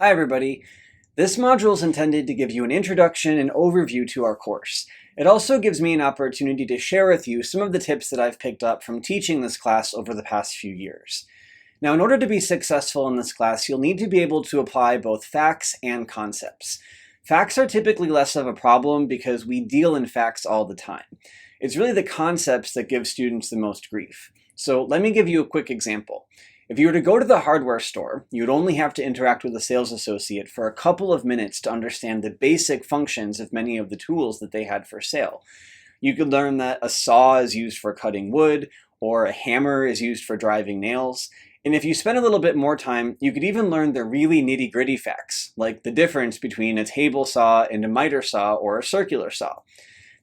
Hi everybody. This module is intended to give you an introduction and overview to our course. It also gives me an opportunity to share with you some of the tips that I've picked up from teaching this class over the past few years. Now, in order to be successful in this class, you'll need to be able to apply both facts and concepts. Facts are typically less of a problem because we deal in facts all the time. It's really the concepts that give students the most grief. So let me give you a quick example. If you were to go to the hardware store, you would only have to interact with a sales associate for a couple of minutes to understand the basic functions of many of the tools that they had for sale. You could learn that a saw is used for cutting wood, or a hammer is used for driving nails. And if you spend a little bit more time, you could even learn the really nitty-gritty facts, like the difference between a table saw and a miter saw or a circular saw.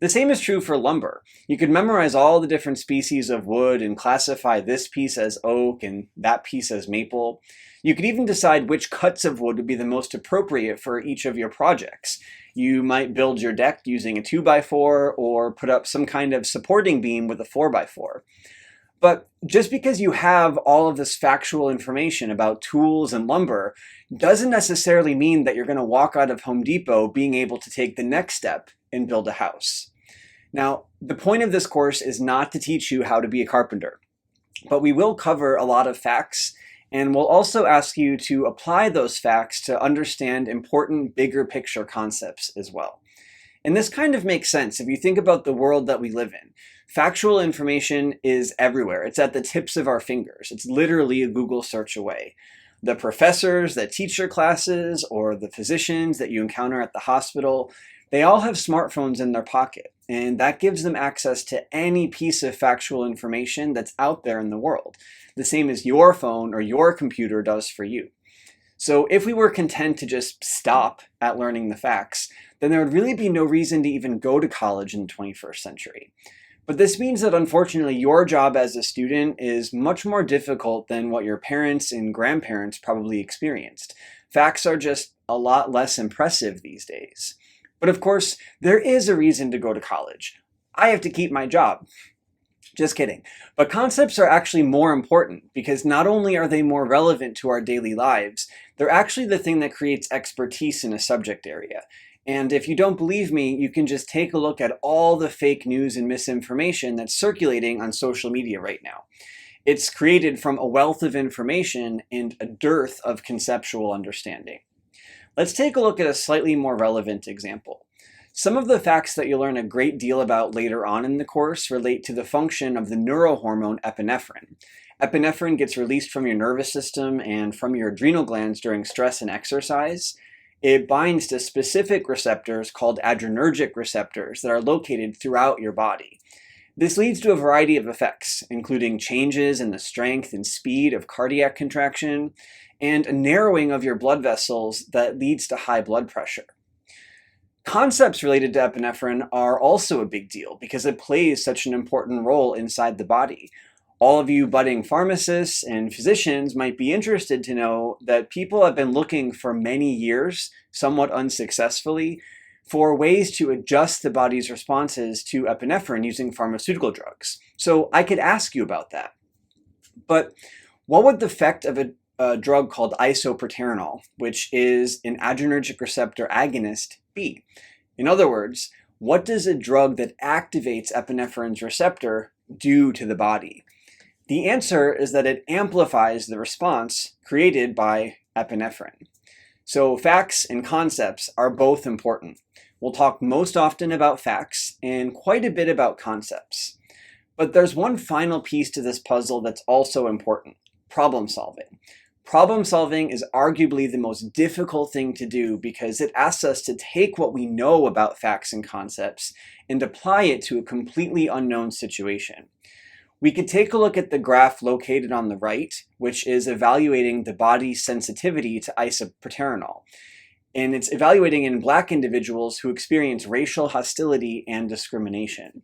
The same is true for lumber. You could memorize all the different species of wood and classify this piece as oak and that piece as maple. You could even decide which cuts of wood would be the most appropriate for each of your projects. You might build your deck using a 2x4 or put up some kind of supporting beam with a 4x4. But just because you have all of this factual information about tools and lumber doesn't necessarily mean that you're going to walk out of Home Depot being able to take the next step and build a house. Now, the point of this course is not to teach you how to be a carpenter, but we will cover a lot of facts, and we'll also ask you to apply those facts to understand important bigger picture concepts as well. And this kind of makes sense if you think about the world that we live in. Factual information is everywhere. It's at the tips of our fingers. It's literally a Google search away. The professors that teach your classes or the physicians that you encounter at the hospital, they all have smartphones in their pocket, and that gives them access to any piece of factual information that's out there in the world, the same as your phone or your computer does for you. So if we were content to just stop at learning the facts, then there would really be no reason to even go to college in the 21st century. But this means that unfortunately your job as a student is much more difficult than what your parents and grandparents probably experienced. Facts are just a lot less impressive these days. But of course, there is a reason to go to college. I have to keep my job. Just kidding. But concepts are actually more important because not only are they more relevant to our daily lives, they're actually the thing that creates expertise in a subject area. And if you don't believe me, you can just take a look at all the fake news and misinformation that's circulating on social media right now. It's created from a wealth of information and a dearth of conceptual understanding. Let's take a look at a slightly more relevant example. Some of the facts that you'll learn a great deal about later on in the course relate to the function of the neurohormone epinephrine. Epinephrine gets released from your nervous system and from your adrenal glands during stress and exercise. It binds to specific receptors called adrenergic receptors that are located throughout your body. This leads to a variety of effects, including changes in the strength and speed of cardiac contraction, and a narrowing of your blood vessels that leads to high blood pressure. Concepts related to epinephrine are also a big deal because it plays such an important role inside the body. All of you budding pharmacists and physicians might be interested to know that people have been looking for many years, somewhat unsuccessfully, for ways to adjust the body's responses to epinephrine using pharmaceutical drugs. So I could ask you about that. But what would the effect of a drug called isoproterenol, which is an adrenergic receptor agonist, be? In other words, what does a drug that activates epinephrine's receptor do to the body? The answer is that it amplifies the response created by epinephrine. So facts and concepts are both important. We'll talk most often about facts and quite a bit about concepts. But there's one final piece to this puzzle that's also important: problem solving. Problem solving is arguably the most difficult thing to do because it asks us to take what we know about facts and concepts and apply it to a completely unknown situation. We could take a look at the graph located on the right, which is evaluating the body's sensitivity to isoproterenol. And it's evaluating in Black individuals who experience racial hostility and discrimination.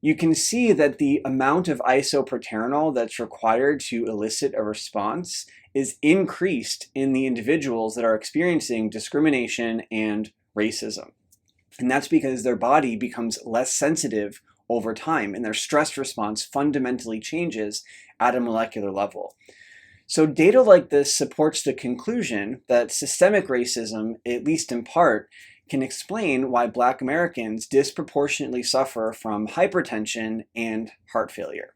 You can see that the amount of isoproterenol that's required to elicit a response is increased in the individuals that are experiencing discrimination and racism. And that's because their body becomes less sensitive over time and their stress response fundamentally changes at a molecular level. So data like this supports the conclusion that systemic racism, at least in part, can explain why Black Americans disproportionately suffer from hypertension and heart failure.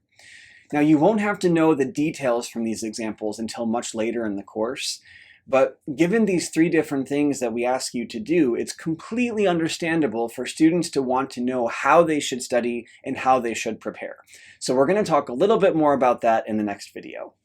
Now, you won't have to know the details from these examples until much later in the course, but given these three different things that we ask you to do, it's completely understandable for students to want to know how they should study and how they should prepare. So we're going to talk a little bit more about that in the next video.